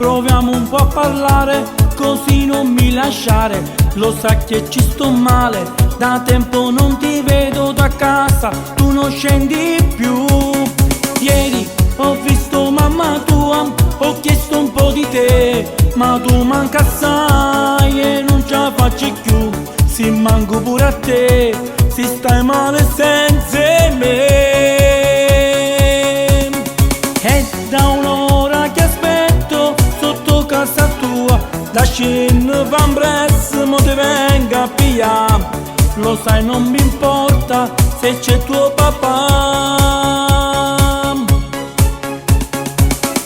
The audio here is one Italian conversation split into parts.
proviamo un po' a parlare, così non mi lasciare. Lo sai che ci sto male, da tempo non ti vedo da casa, tu non scendi più. Ieri ho visto mamma tua, ho chiesto un po' di te, ma tu manca assai e non ce la faccio più. Si manco pure a te, si stai male senza me. È da un'ora che aspetto sotto casa tua, da scena van presso, mo te venga a pigliare. Lo sai non mi importa se c'è tuo papà.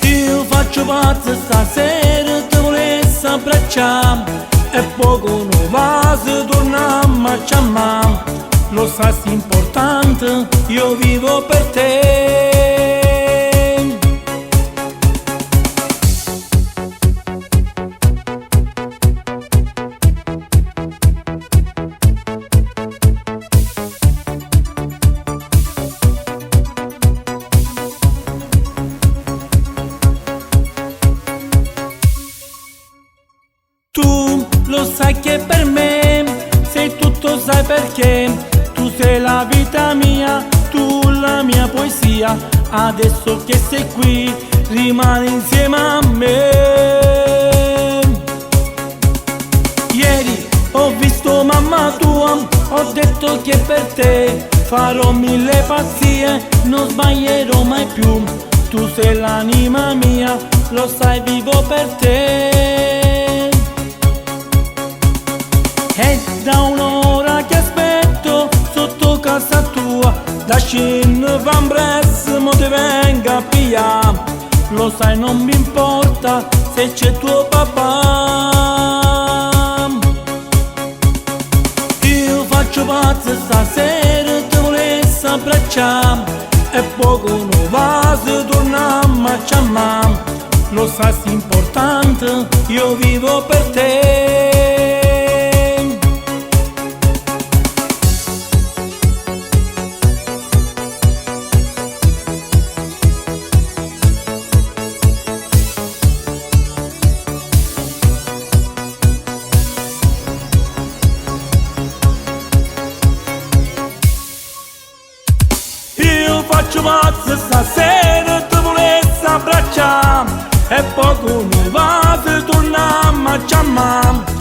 Io faccio pazzo stasera, te volessi abbracciare, e poco non va se torniamo a chiamare. Lo sai è importante, io vivo per te. Tu lo sai che per me sei tutto, sai perché? Tu sei la vita mia, tu la mia poesia. Adesso che sei qui, rimani insieme a me. Ieri ho visto mamma tua, ho detto che per te farò mille pazzie, non sbaglierò mai più. Tu sei l'anima mia, lo sai vivo per te. È da un'ora che aspetto sotto casa tua, da scena van presso, mo te venga a pigliare. Lo sai non mi importa se c'è tuo papà. Io faccio pazzo stasera, te volessi abbracciare, e poco non va se torniamo a chiamare. Lo sai è importante, io vivo per te. Faccio pazzo stasera, te volessi abbracciare, e poco non va se torniamo a chiamare.